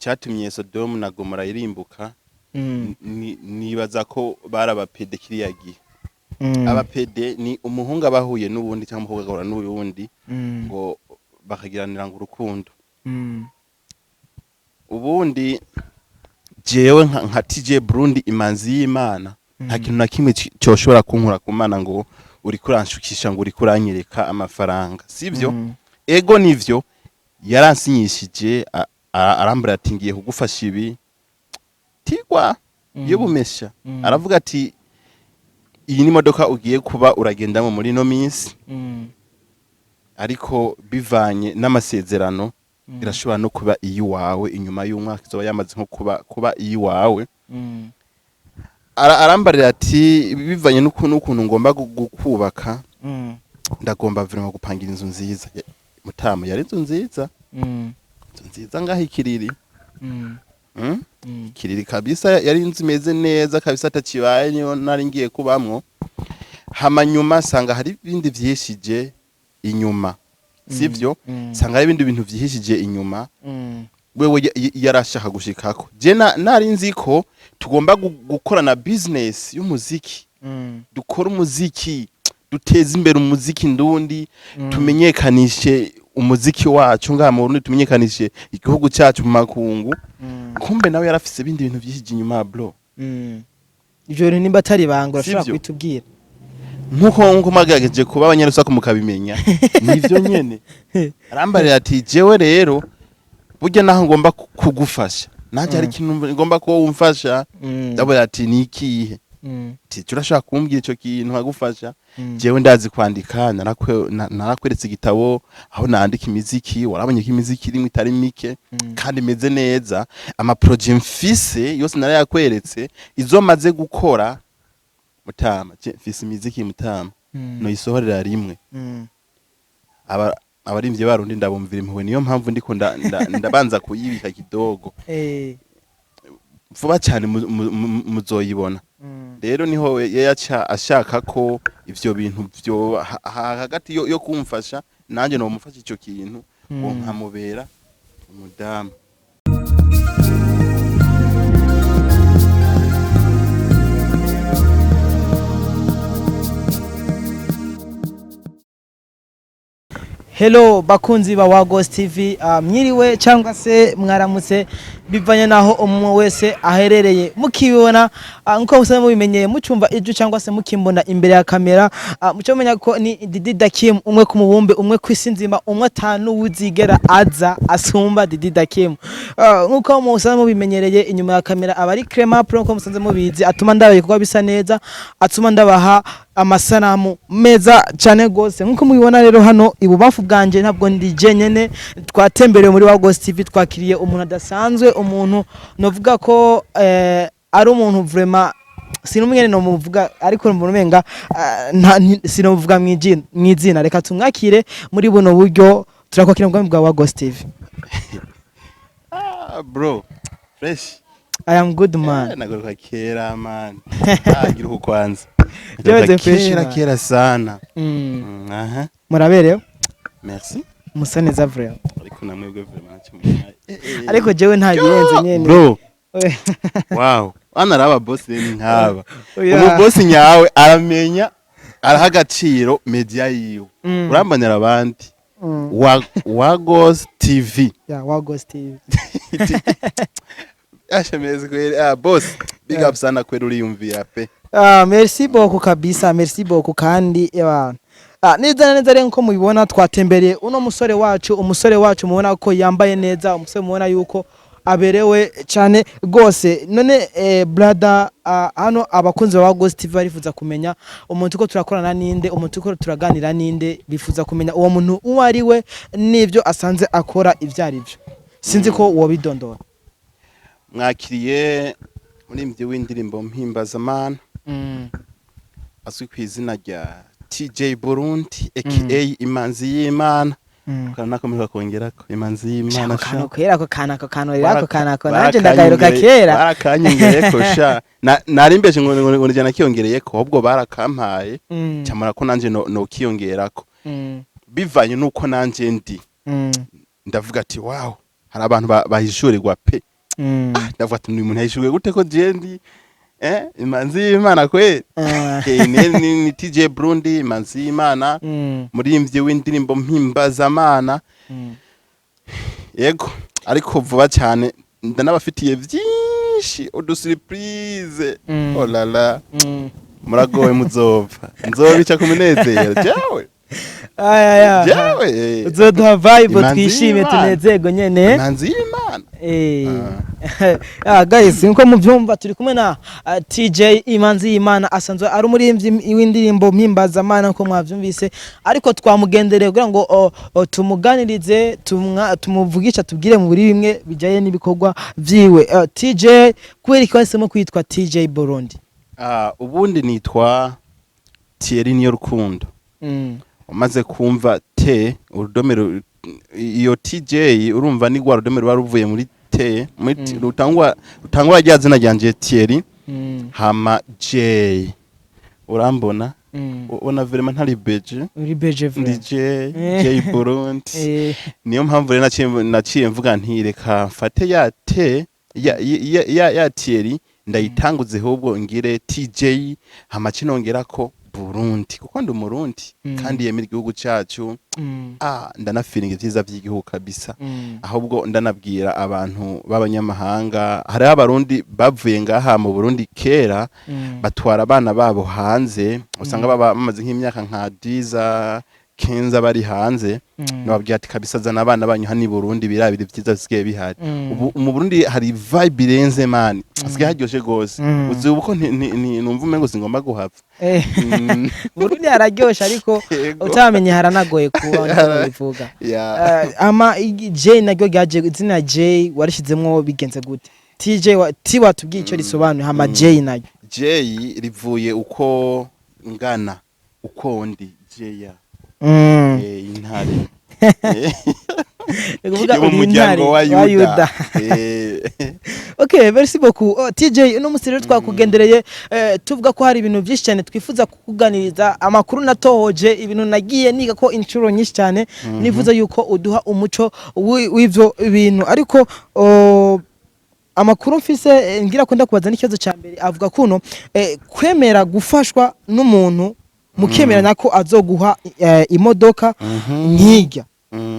icyatumye Sodomu na Gomora irimbuka nibaza ko barabapede kiriya gihe. Abapede ni umuhungu abahuye n'ubundi cyangwa umukobwa agahura n'ubundi ngo bakagiranira ngo urukundo. Ubundi jewe nka TJ Burundi imanzi y'Imana nta kintu na kimwe cyoshobora kunkura ku Mana ngo uri kuranshukisha ngo uri kuranyereka amafaranga, sivyo? Ego nivyo yaransinyishije arambura ati ngiye kugufasha ibi tigwa yo bumesha, aravuga ati iyi ni modoka ugiye kuba uragendamo muri no minsi, ariko bivanye n'amasezerano irashobora no kuba iyi wawe inyuma y'umwaka izoba yamaze nko kuba iyi wawe. Arambarira ati bivanye n'ukuntu ngomba gukubaka ndagomba vraiment gupangira inzu nziza. Mutama yari inzu nziza, inzu nziza ngaho ikiriri, kiriri kabisa, yari inzu imeze neza kabisa atakibaye niyo nari ngiye kubamwo. Hama nyuma sanga hari ibindi vyishije inyuma, sivyo? Sanga hari ibindi bintu vyihishije inyuma wewe yarashaka gushikako. Je nari nzi ko tugomba gukorana business y'umuziki, dukora umuziki, duteze imbere umuziki ndundi, tumenyekanishe umuziki wacu ngaha mu Burundi, tumenyekanishe igihugu cyacu mu makungu. Kumbe nawe yarafise ibindi bintu vyishije inyuma bro. Ivyo nimba atari banga urashobora kwitubwira nkuko magagaje kuba abanyarusako mukabimenya nivyo nyene. Arambarira ati jewe rero burya naho ngomba kugufasha, naje hari ikintu ngomba ko wumfasha. Ndabona ati nikihe? Ati turashaka kumbwira ico kintu nkagufasha. Jewe ndazi kwandika, narakweretse igitabo aho nandika imiziki, warabonye ko imiziki irimwe itari mike kandi imeze neza. Ama projet mfise yose narayakweretse, izo maze gukora Mutama, mfise imiziki Mutama no isohorera rimwe. Abarimvye barundi ndabumvira impuhwe, niyo mpamvu ndiko ndabanza kuyibika kidogo. Vuba cyane muzoyibona. Rero niho yaca ashaka ko ivyo bintu byo hagati yo kumfasha nanje no mufasha ico kintu ngo nkamubera umudamu. Hello bakunzi ba Wagos TV, mwiriwe cyangwa se mwaramutse bivanye naho umwe wese aherereye. Mukibona nko musaba mubimenyeye mucumva iju cyangwa se mukimbona imbere ya kamera, mucomenya ko ni Didi Dakim, umwe ku mubumbe, umwe kwisinzima, umwe atanu wuzigera aza asumba Didi Dakim. Nkuko musaba mubimenyereye inyuma ya kamera abari Crema Pro, nko musanze mubizi, atuma ndabaye kuko bisa neza, atuma ndabaha amasanamu meza cyane gose. Nkuko mubibona rero hano ibubafu bwanje ntabwo ndi jenyene, twatembereye muri Wagos TV, twakiriye umuntu adasanzwe, umuntu novuga ko ari umuntu vraiment sinumwene no muvuga, ariko umuntu menga sinovuga mwizina. Reka tumwakire muri buno buryo, turakwakira mu bwa Wagos TV. Bro fresh, I am good man. Nagaruka kera man. Agira ukwanza kera sana. Aha, murabereyo. Merci. Musa neza vraiment. Ariko namwebwe vraiment cyumwe. Ariko jewe nta birenze nyene bro. Wow, anaraba boss ni nkaba. Ubu boss nyawe aramenya arahagaciro media yiwe. Urambonera abandi. Wagos TV. Yeah, Wagos TV. Ashemeze kweli. Boss, big up sana kweli uriyumvira pe. Merci beaucoup kabisa, merci beaucoup kandi y'abantu. Neza rero nko mubibona twatembereye uno musore wacu mubona ko yambaye neza, umusore mubona yuko aberewe cyane gose. None brother, hano abakunzi ba Wagos TV barifuza kumenya umuntu ko turakorana ninde, umuntu ko turaganira ninde, bifuza kumenya uwo muntu uwo ari we n'ivyo asanze akora ivyarivyo. Sinzi ko wobidondora. Mwakiriye muri mvye w'indirimbo Mpimbazamana, azwi ku izina rya TJ Burundi aka Imanzi y'Imana. Kana nakomeza kongerako Imanzi y'Imana sha. Ko kanako naje ndagaruka kera. Barakanyongereko sha. Narimbeje ngo njana kiyongereyeko, ahubwo barakampaye cyamara ko nanje no kiyongerako. Bivanye nuko nanje ndi. Ndavuga ati wow, hari abantu bahishurirwa pe ndavuga ati uyu muntu yishuwe gute ko jendi imanzi y'Imana kwe ni TJ Burundi imanzi y'Imana murimbyi w'indirimbo mpimbazamana yego ariko vuba cyane ndanabafitiye byinshi udusurprise oh la la muragowe muzova nzobica kumunezero jawe jawe uzoduha vibe twishime tunezego nyene imanzi y'Imana guys nko muvyumva turi kumwe na TJ Imanzi y'Imana asanzwe ari umurimbyi w'indirimbo mpimbazamana nko mwavyumvise ariko twamugendereye kugira ngo tumuganirize tumuvugisha tubwire mu buri bimwe bijaye n'ibikorwa vyiwe TJ kweri kwahisemo kwitwa TJ Burundi ubundi nitwa Thierry Niyorukundo umaze kumva te urudomero iyo TJ urumva ni gwa rudomero baruvuye muri te rutangwa rya zina ryanje Thierry hama J urambona ona vraiment ntari beje uri beje ndi J Burundi niyo mpamvu rero naciye mvuga nti reka mfate ya te ya Thierry ndayitanguze hubwo ngire TJ hama kinongera ko Burundi kuko ndi umurundi kandi yemera igihugu cyacu ndanafeeling vyiza by'igihugu kabisa ahubwo ndanabwira abantu b'abanyamahanga hari abarundi bavuye ngaha mu Burundi kera batwara abana babo hanze usanga bamaze nk'imyaka nka 10 15 bari hanze nababwira ati kabisa zana abana banyu hani Burundi birabire vyiza bisigaye bihari mu Burundi hari vibe irenze man asigaye haryoshe gose uzi uko numva umengo singomba guhava Burundi hararyoshe ariko utamenye haranagoye kuba bivuga ama J naryo gaje izina J warishizemwo bigenze gute TJ watubwiye ico risobanuye hama J naryo J rivuye uko ngana uko ndi J ya intare kuvuga umuryango wa Yuda Okay, merci beaucoup TJ uno musirero twakugendereye tuvuga ko hari ibintu byinshi cyane twifuza kukuganiriza amakuru natohoje ibintu nagiye niga ko incuro nyinshi cyane nifuza yuko uduha umuco w'ivyo ibintu ariko amakuru mfise ngira ko ndakubaza n'ikibazo cya mbere avuga kuno kwemera gufashwa n'umuntu mukemeranya ko azoguha imodoka nkijya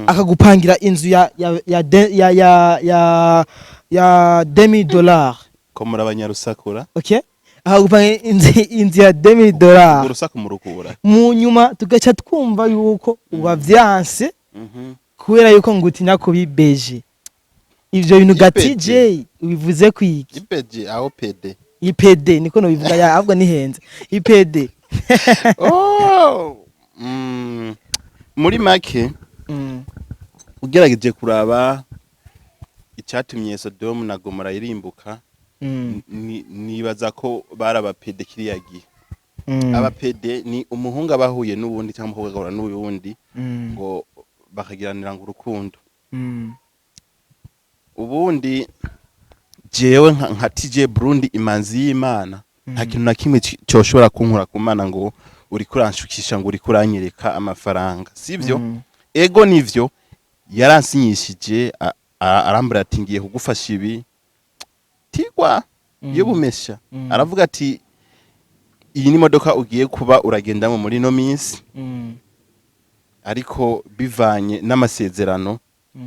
akagupangira inzu ya $10 ko muri abanyarusakura okay akagupangira inzu ya $10 urusaku murukura mu nyuma tugaca twumva yuko wavyanse kubera yuko ngutinya kubibeje ivyo bintu ga TJ ubivuze kwiki ipeje aho pede ipede niko no bivuga ya ahubwo nihenze ipede muri make ugerageje kuraba icyatumye Sodom na Gomora irimbuka nibaza ko barabapede kiriya gihe abapede ni umuhungu abahuye n'ubundi cyangwa umukobwa agahura n'ubundi ngo bakagiranira ngo urukundo ubundi jewe nka TJ Burundi imanzi y'Imana nta kintu na kimwe cyoshobora kunkura ku Mana ngo uri kuranshukisha ngo uri kuranyereka amafaranga sivyo ego nivyo yaransinyishije arambura ati ngiye kugufasha ibi tigwa yo bumesha aravuga ati iyi ni modoka ugiye kuba uragendamo muri no minsi ariko bivanye n'amasezerano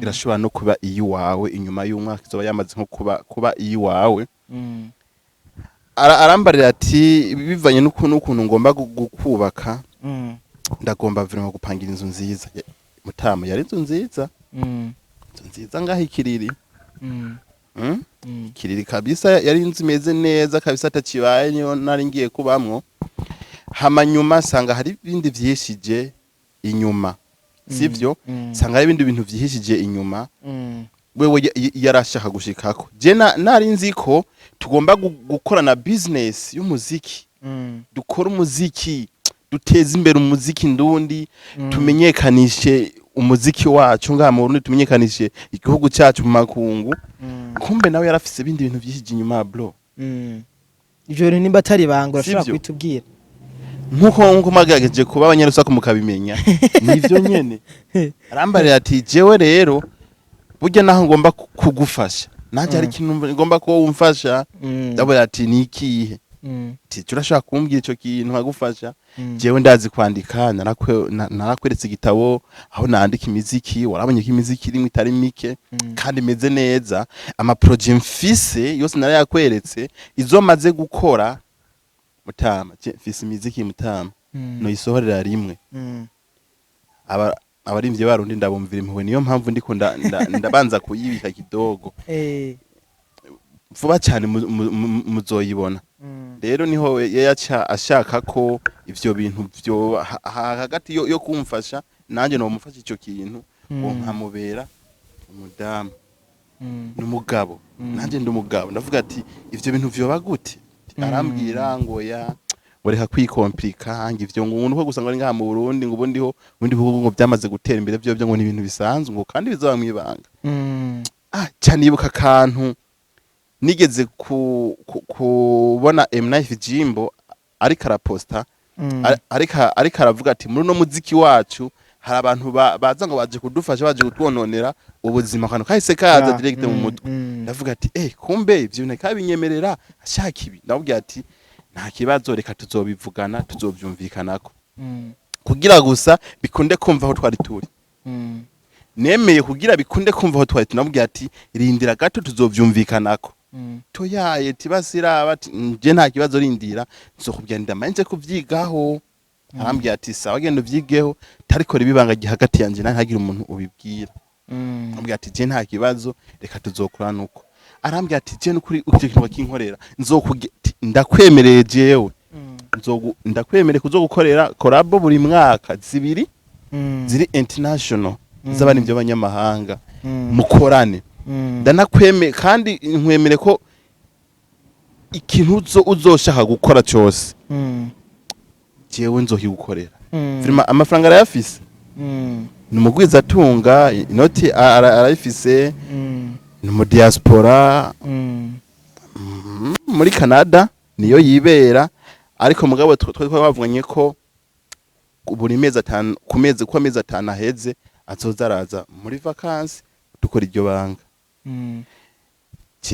irashobora no kuba iyi wawe inyuma y'umwaka izoba yamaze nko kuba iyi wawe arambarira ati bivanye n'ukuntu ngomba gukubaka ndagomba vraiment gupangira inzu nziza Mutama yari inzu nziza ngaho ikiriri kiriri kabisa yari inzu imeze neza kabisa atakibaye niyo nari ngiye kubamwo hamanyuma sanga hari ibindi vyishije inyuma sivyo sanga hari ibindi bintu vyihishije inyuma wewe yarashaka gushikako je nari nzi ko tugomba gukorana business y'umuziki dukora umuziki duteza imbere umuziki ndundi tumenyekanishe umuziki wacu ngaha mu Burundi tumenyekanishe igihugu cyacu mu makungu kumbe nawe yarafise ibindi bintu vyihije inyuma bro ivyo rero nimba atari bangura ashaka kwitubwira nkuko magagaje kuba abanyarusaku mukabimenya nivyo nyene arambarira ati jewe rero burya naho ngomba kugufasha nanje hari ikintu ngomba ko wumfasha ndabona ati ni ikihe turashaka kumbwira ico kintu nkagufasha jewe ndazi kwandika narakweretse igitabo aho nandika imiziki warabonye ko imiziki irimwe itari mike kandi imeze neza ama projet mfise yose narayakweretse izo maze gukora Mutama mfise imiziki Mutama no isohorera rimwe abarimvye barundi ndabumvira impuhwe niyo mpamvu ndiko ndabanza kuyibika kidogo vuba cyane muzoyibona rero niho yaca ashaka ko ivyo bintu byo hagati yo kumfasha nanje no mufasha ico kintu nkamubera umudamu n'umugabo nanje ndumugabo ndavuga ati ivyo bintu vyoba gute arambwira ngo reka kwikomplika ivyo ngo umuntu ko gusanga ari ngaha mu Burundi ngo ubundi bihugu ngo byamaze gutera imbere byo ngo ni ibintu bisanzwe ngo kandi bizaba mwibanga cyane ibuka kantu nigeze kubona M9 Jimbo ariko araposta ariko aravuga ati muri no muziki wacu hari abantu baza ngo baje kudufasha baje kutwononera ubuzima kantu kahise kaza direct mu mutwe ndavuga ati kumbe ivyo ntakabinyemerera ashaka ibi ndabwira ati nta kibazo reka tuzobivugana tuzovyumvikanako kugira gusa bikunde kumva aho twari turi nemeye kugira bikunde kumva aho twari tunabwira ati rindira gato tuzovyumvikanako toyaye tibasira bati nje nta kibazo rindira nzokubwira ndamanje kuvyigaho arambwira ati sawa genda uvyigeho tariko ribibanga hagati yanje ntagira umuntu ubibwira arambwira ati je nta kibazo reka tuzokorana uko arambwira ati je nukuri uvyo kintu bakinkorera ndakwemereye jewe ndakwemereye kuzogukorera collab buri mwaka zibiri ziri international z'abandi byo banyamahanga mukorane ndanakweme kandi nkwemere ko ikintu uzoshaka gukora cyose jewe nzohigukorera firma amafaranga arayafise numugwiza atunga inoti arayifise mu diaspora muri Canada niyo yibera ariko mugabo twavuganye ko buri mezi 5 ku mezi 5 aheze azozaraza muri vacances dukora iryo banga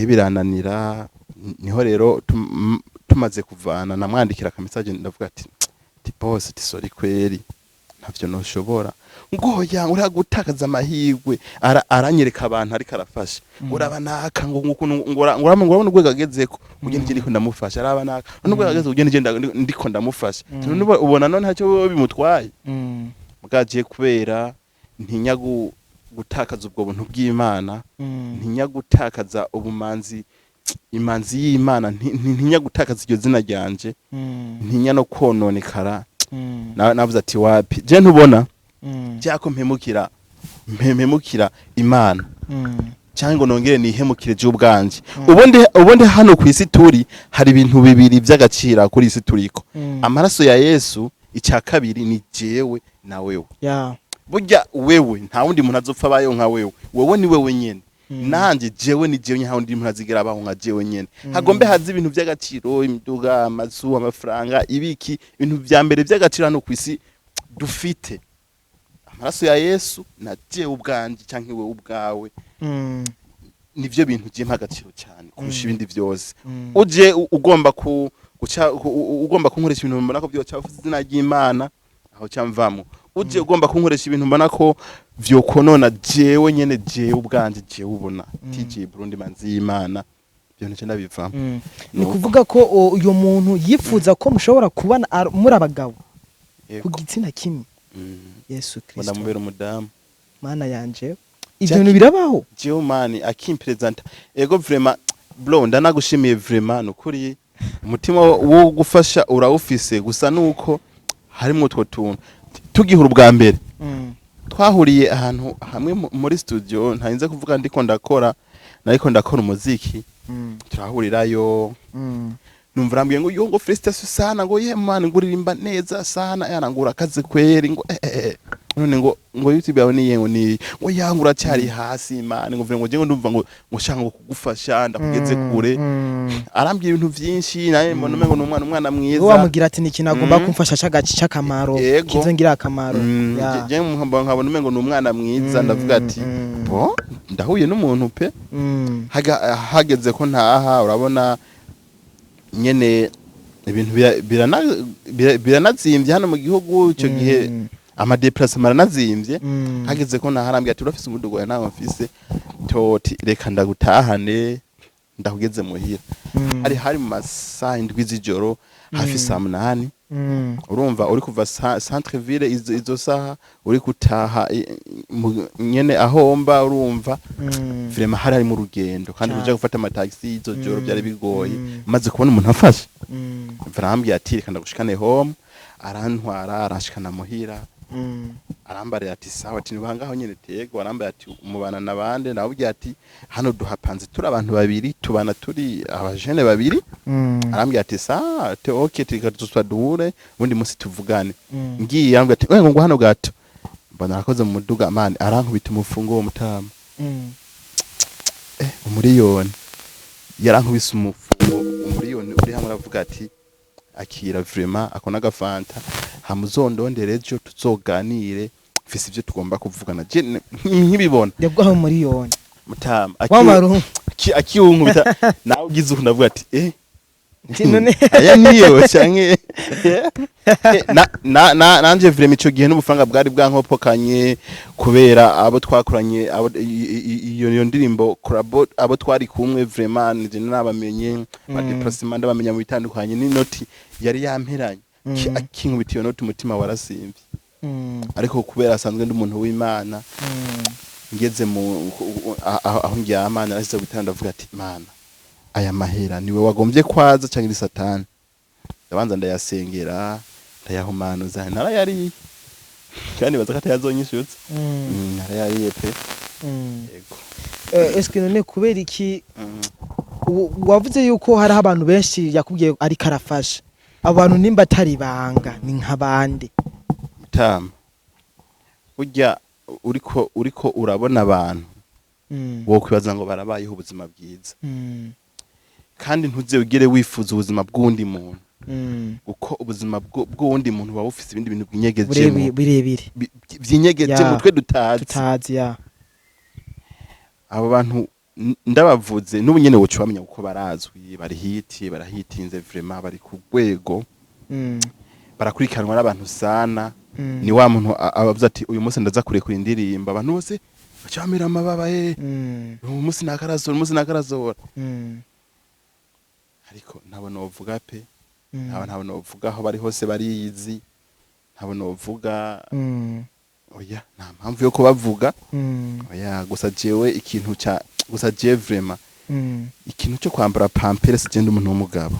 birananira niho rero tumaze kuvana namwandikira ka message ndavuga ati boss sorry kweri ntavyo noshobora ngo uri gutakaza amahirwe aranyereka abantu ariko arafasha urabanaka ngo urabona urwego agezeko ugende je ndiko ndamufasha arabanaka urwego ageze ugende je ndiko ndamufasha ubona none ntacyo bimutwaye mugaje kubera ntinya gutakaza ubwo buntu bw'Imana ntinya gutakaza ubumanzi imanzi y'Imana ntinya gutakaza iryo zina ryanje ntinya no kononekara navuze ati wapi je ntubona cyako mpemukira Imana cyangwa nongere nihemukire je ubwanje ubundi hano ku isi turi hari ibintu bibiri by'agacira kuri isi turiko amaraso ya Yesu icya kabiri ni jewe na wewe burya wewe nta wundi muntu azopfa bayo nka wewe ni wewe nyene nanje jewe ni jewe nta wundi muntu azigera baho nka jewe nyene hagombe hazi ibintu by'agaciro imiduga amazu amafaranga ibiki ibintu bya mbere by'agaciro hano ku isi dufite amaraso ya Yesu na jewe ubwanje canke wewe ubwawe nivyo bintu je mpagaciro cyane kurusha ibindi byose uje ugomba ugomba kunkoresha ibintu mbona ko byo cyavuze izina ry'Imana aho cyamvamo uje ugomba kunkoresha ibintu mbona ko vyo konona jewe nyene jewe ubwanje jewe ubona TJ Burundi manzi y'Imana byo nce ndabivamo ni kuvuga ko uyo muntu yifuza ko mushobora kubana muri abagabo ku gitsina kimwe Yesu Kristo ndamubera umudamu mana yanje ivyo bintu birabaho jewe mani akimpresenta ego vraiment bro ndanagushimiye vraiment nukuri umutima wo gufasha urawufise gusa nuko harimo utwo tuntu tugihura ubwa mbere twahuriye ahantu hamwe muri studio ntarinze kuvuga ndiko ndakora umuziki turahurirayo numva rambwiye ngo ngo Felicitation sana ngo ye man nguririmba neza sana yanangura akazi kweri ngo none ngo YouTube yawe niye ngo yangura cyari hasi man ngo ngo je ndumva ngo shanga kugufasha ndakugeze kure arambye ibintu byinshi naye mbona umengo n'umwana mwiza wamugira ati ni kintu agomba kumfasha cyagaci cy'akamaro kizo ngira akamaro je nkabona umengo n'umwana mwiza ndavuga ati bo ndahuye n'umuntu pe hageze ko ntaha urabona nyene ibintu biranazimvye hano mu gihugu cyo gihe amadeplacement aranazimvye hageze ko naharambye ati urafise umudugo ya nawe mfise toti reka ndagutahane ndakugeze muhira hari mu masaha 7 z'ijoro hafi saa 8 urumva uri kuva centre ville izo saha uri gutaha nyene ahomba urumva vraiment hari mu rugendo kandi uja gufata amataxi izo joro byari bigoye maze kubona umuntu afashe vrambye ati reka ndagushikane home arantwara arashikana muhira arambarira ati sawa ati nibangaho nyene tego arambarira ati umubana nabande nabubye ati hano duhapanze turi abantu babiri tubana turi abajene babiri arambye ati sawa te okay tika duhure ubundi musi tuvugane ngiye arambye ati ngo hano gato mbona akoze mu muduga man arankubita umufungo wo mutama umuriyoni yarankubise umufungo umuriyoni uri hamwe aravuga ati akira vraiment akona agafanta hamuzondondere ejo tuzoganire mfise ivyo tugomba kuvugana je nkibibona ndebwaho miliyoni mutama akiyunkubita nawe ugize ndavuga ati none aya niyo canke nanje vraiment ico gihe n'ubufaranga bwari bwankopokanye kubera abo twakoranye iyo ndirimbo abo twari kumwe vraiment nije nabamenye amadeplacement ndabamenya mu bitandukanye n'inoti yari yamperanye akinkubita iyo noti umutima warasimvye ariko kubera asanzwe ndi umuntu w'Imana ngeze mu aho ndyama narasize gutanda avuga ati mana aya mahera niwe wagombye kwaza cyangwa ni satani ndabanza ndayasengera ndayahumanuza narayari kandi baza katayazonyishutse narayariye pe yego eske none kubera iki wavuze yuko hari abantu benshi yakubwiye ari karafasha abantu nimba atari banga ni nk'abandi tama burya uriko urabona abantu wo kwibaza ngo barabayeho ubuzima bwiza kandi ntuze ugere wifuza ubuzima bw'undi muntu uko ubuzima bw'undi muntu baba ufise ibindi bintu binyegeje birebire byinyegeje mutwe tutazi abo bantu ndabavuze n'ubunyene wocu bamenya uko barazwi bari hiti barahitinze vraiment bari ku rwego barakurikiranwa n'abantu sana ni wa muntu abavuze ati uyu munsi ndaza kurekura indirimbo abantu bose bacamira amababa uyu munsi nakarazora ariko ntabwo novuga pe ntabwo novuga aho bari hose bariyizi ntabwo novuga oya nta mpamvu yo kubavuga oya gusa jewe ikintu gusa je vraiment ikintu cyo kwambara pampers je ndi umuntu w'umugabo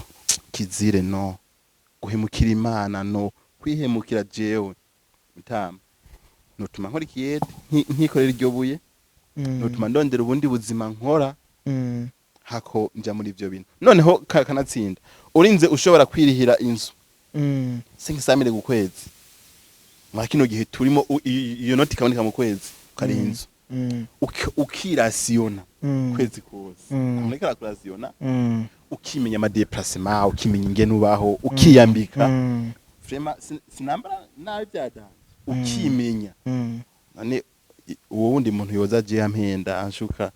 kizire no guhemukira Imana no kwihemukira jewe mutama notuma nkora ikiyete nkikorera iryo buye notuma ndondera ubundi buzima nkora hako nja muri ivyo bintu noneho kanatsinda urinze ushobora kwirihira inzu singisamire gukwezi mwakino gihe turimo iyo noti kaboneka mu kwezi kari inzu ukirasiona kwezi kose amureka rakurasiona ukimenya amadeplacement ukimenya ingene ubaho ukiyambika vraiment sinambara nabi byada ukimenya nane uwo wundi muntu yoza je yampenda anshuka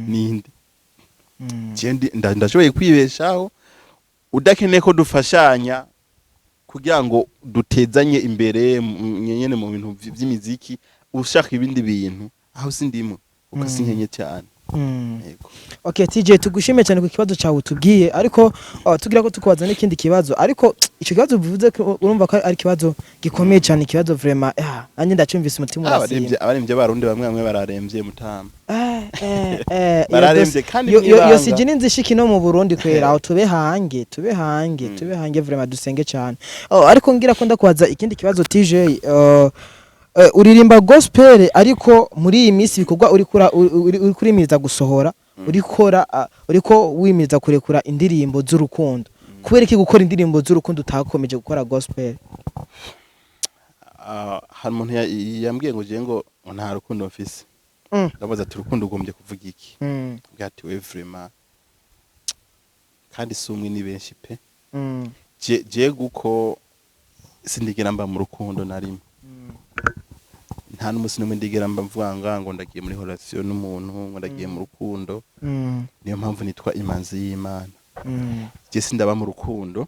ninde jendi ndashoboye kwibeshaho udakeneye ko dufashanya kugira ngo dutezanye imbere nyene mu bintu vy'imiziki ushaka ibindi bintu aho sindimo ukasinkenye cyane yego okay TJ tugushime cyane ku kibazo cyawe tubwiye ariko tugira ko tukubaza n'ikindi kibazo ariko ico kibazo bivuze urumva ko ari kibazo gikomeye cyane ikibazo vraiment anye ndacumvise umutima urasimba abaremvye barundi bamwe bararemvye mutama bararemvye kandi yo sije ninzishiki no mu Burundi kwera aho tube hange vraiment dusenge cyane ariko ngira ko ndakubaza ikindi kibazo TJ uririmba gospel ariko muri iyi minsi bikorwa uri kurimiza gusohora uriko wimiza kurekura indirimbo z'urukundo kubera iki gukora indirimbo z'urukundo utakomeje gukora gospel hari umuntu yambwiye ngo je ngo nta rukundo mfise. Ndabaza ati urukundo ugombye kuvuga iki? Bwati we vraiment kandi sumwe ni benshi pe. Je guko sindigera mba mu rukundo narimo. Nta n'umusi n'umwe ndigera mba mvuga ngo ndagiye muri relation n'umuntu ngo ndagiye mu rukundo. Niyo mpamvu nitwa imanzi y'Imana. Je sindaba mu rukundo.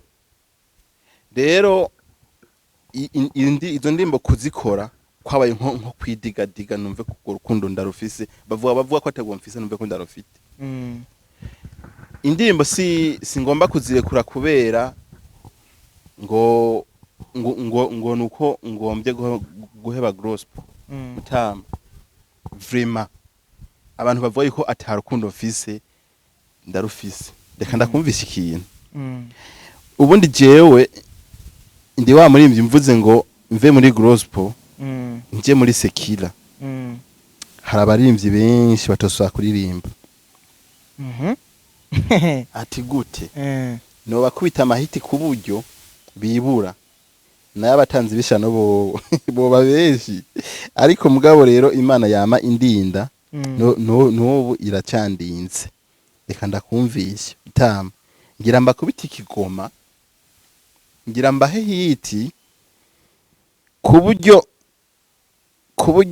Rero izo ndimbo kuzikora kwabaye nko kwidigadiga numve ko urukundo ndarufise bavuga ko atagomba mfise numve ko ndarufite. Indirimbo si ngomba kuzirekura kubera ngo nuko ngombye guheba gospel mutama vraiment abantu bavuga ko atarukundo mfise ndarufise reka ndakumvisha ikintu. Ubundi jewe ndi wa murimbyi mvuze ngo mve muri gospel nje muri sekila. Hari abaririmbyi benshi batoswa kuririmba. Ati gute no bakubita amahiti ku buryo bibura naye abatanzi bishano bo babeshi ariko mugabo rero Imana yama indinda n'ubu iracandinze. Reka ndakumvisha utama ngira mbakubita ikigoma ngira mbahe hiti ku buryo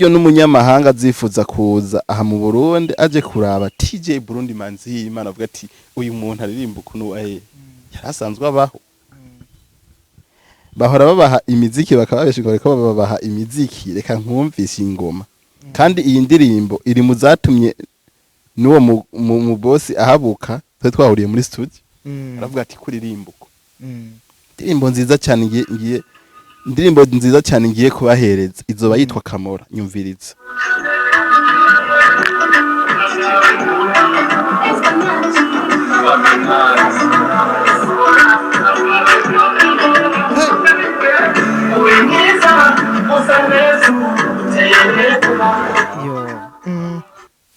n'umunyamahanga azifuza kuza aha mu Burundi aje kuraba TJ Burundi manzi y'Imana avuga ati uyu muntu aririmba ukuntu yarasanzwe abaho. Bahora babaha imiziki bakababeshinga bariko babaha imiziki reka nkumvisha ingoma kandi iyi ndirimbo iri mu zatumye n'uwo mu boss ahabuka twahuriye muri studio aravuga ati kuririmba uko. Indirimbo nziza cyane ngiye kubahereza izoba yitwa Kamora nyumviriza.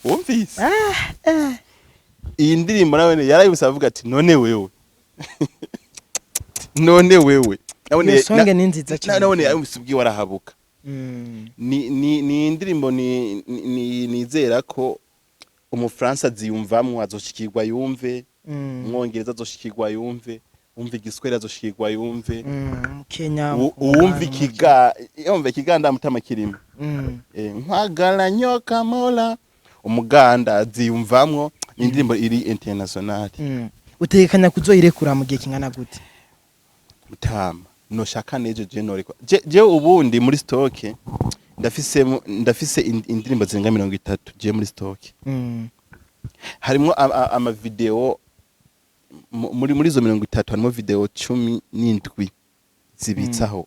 Wumvise? Iyi ndirimbo nawe yarayibuse avuga ati none wewe Iyo songe ni nziza cyane. None ayumvise warahabuka. Ni indirimbo nizera ko umufransa aziyumvamwo azoshikirwa yumve, umwongereza azoshikirwa yumve, umva igiswahili azoshikirwa yumve, Kenya yumve Kiganda mutama kirimo. Nkwagala nyoka mola umuganda aziyumvamwo. Indirimbo iri international. Utekanya kuzoyirekura mu gihe kingana gute? Mutama no shaka neje January je ubundi muri stock ndafise indirimbo zinga 30 je muri stock. Harimo ama video muri zo 30 harimo video 17 zibitsaho.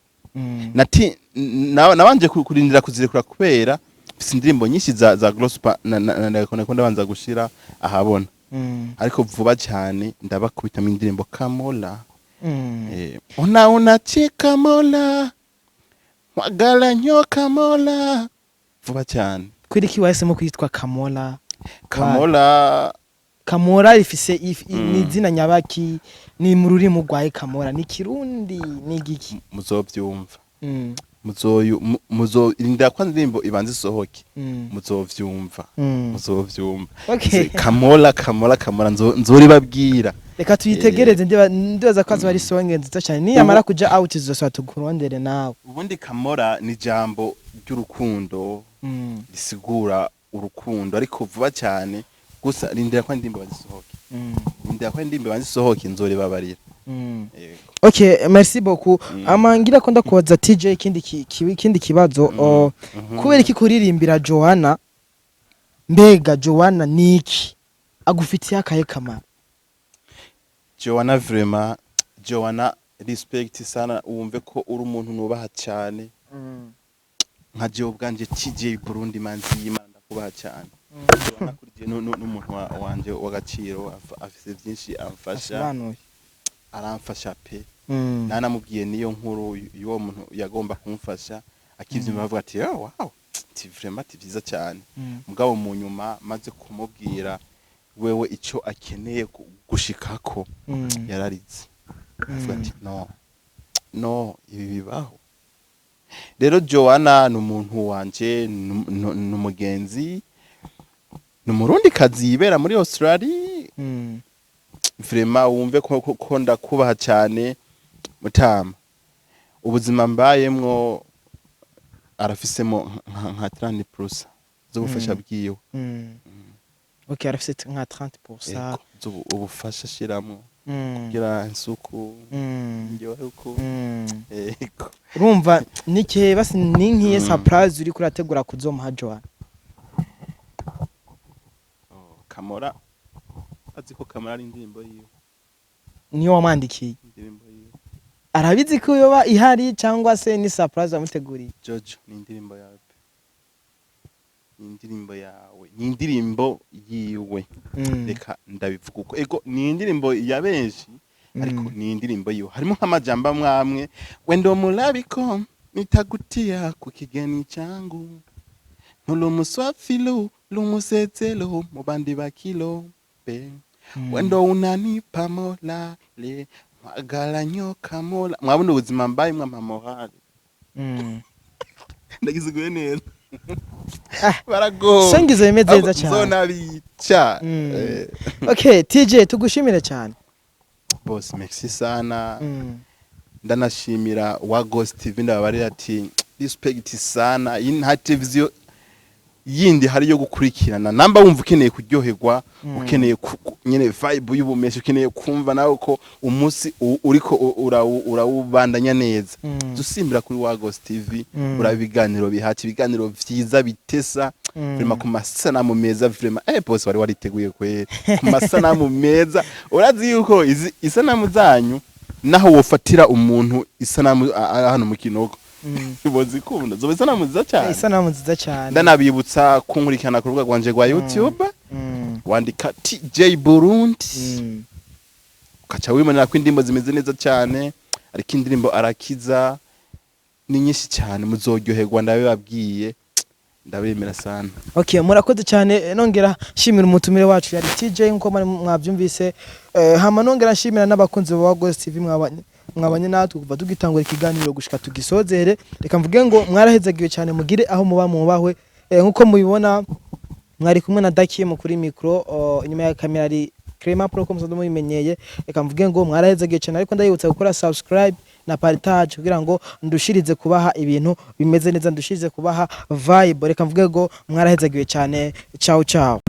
Nati nabanje kurindira kuzirekura kubera mfise indirimbo nyinshi za gospel na ndabanza gushira ahabona. Ariko vuba cyane ndabakubita mu indirimbo Kamola. Unacheka Mola mwagala nyoka Mola vuba cyane. Kwiriki wahisemo kwitwa Kamola? Kamora ifise ni izina nyabaki ni mu rurimi rwaye Kamora ni Kirundi ni giki? Muzovyumva. Inda kwa ndirimbo ibanze sohoke muzovyumva. Okay. Kamora nzori babwira. Reka tuyitegereze ndibaza ko azaba ari songe nziza cyane niyamara kuja out zose tukurondere nawe. Ubundi Kamora ni jambo ry'urukundo risigura urukundo ariko vuba cyane gusa rindira kwa ndimbo bazisohoke. Rindira kwa ndimbo bazisohoke nzori babarira. Okay, merci beaucoup. Amangira ko ndakubaza TJ kindi kibazo kubera iki kuririmbira Joanna mbega Joanna niki agufitiye akaye kamara? Joanna vraiment Joanna respect sana wumve ko uri umuntu nubaha cyane. Nka je ubwanje TJ Burundi manzi y'Imana ndakubaha cyane. Joanna kurije n'umuntu wanje wagaciro afise byinshi amfasha. Aramfasha pe. Nanamubwiye niyo nkuru y'uwo muntu yagomba kumfasha akivyima bavuga ati wow ti vraiment ti byiza cyane. Mugabo mu nyuma maze kumubwira wewe ico akeneye gushikako yararize. Avuga ati no ibi bibaho. rero Joanna ni umuntu wanje n'umugenzi n'umurundi kazi yibera muri Australia vraiment wumve ko ndakubaha cyane Mutama ubuzima mbayemwo arafisemo nka 30% z'ubufasha bwiwe okay arafise nka 30% ubufasha shiramo kugira insuku njyewe uko urumva nike basi ninkiye surprise uri kurategura kuzomuha Joanna Kamora aziko Kamora ari indirimbo yiwe niyo wamandikiye indirimbo yiwe arabizi ko yoba ihari cyangwa se ni surprise amuteguriye Jojo ni indirimbo yawe indirimbo yawe ni indirimbo yiwe reka ndabivuga uko ego ni indirimbo ya benshi ariko ni indirimbo yiwe harimo nk'amajambo amwe wendo mulabiko nitagutia ku kigeni changu ntulumuswafilo lumusetelo mubandi bakilo pe wendo unanipa mola le magala nyoka mola mwabona ubuzima mbaye mwamamorale ndagiziguye neza barago songizo imezeza cyane zona bica okay TJ tugushimire cyane boss merci sana ndanashimira wa Ghost TV ndababarira ati respect sana nta televiziyo yindi hari yo gukurikirana namba wumva ukeneye kuryoherwa ukeneye nyene vibe y'ubumeshi ukeneye kumva nawe ko umunsi uriko urawubandanya neza dusimbira kuri wa Ghost TV urabiganiro bihati ibiganiro vyiza bitesa vraiment ku masanamu meza vraiment boss wari wariteguye kwere ku masanamu meza urazi yuko isanamu zanyu naho wofatira umuntu isanamu hano mu Kinoko bozi kumunda zo isanamu nziza cyane isanamu nziza cyane ndanabibutsa kunkurikirana ku rubuga rwanje rwa YouTube wandika TJ Burundi ukaca wimanira ko indimbo zimeze neza cyane ariko indirimbo arakiza ni nyinshi cyane muzoryoherwa ndabibabwiye ndabemera sana okay murakoze cyane nongera shimira umutumire wacu yari TJ nko mwabyumvise hama nongera shimira n'abakunzi ba Ghost TV mwabanye natwe kuva tugitangura ikiganiro gushika tugisozere reka mvuge ngo mwarahezagiwe cyane mugire aho muba mubahwe nkuko mubibona mwari kumwe na Dakie mu kuri micro inyuma ya kamera ari Clement Pro comme ça mubimenyeye reka mvuge ngo mwarahezagiwe cyane ariko ndayibutsa gukora subscribe na partage kugira ngo ndushirize kubaha ibintu bimeze neza ndushirize kubaha vibe reka mvuge ngo mwarahezagiwe cyane ciao ciao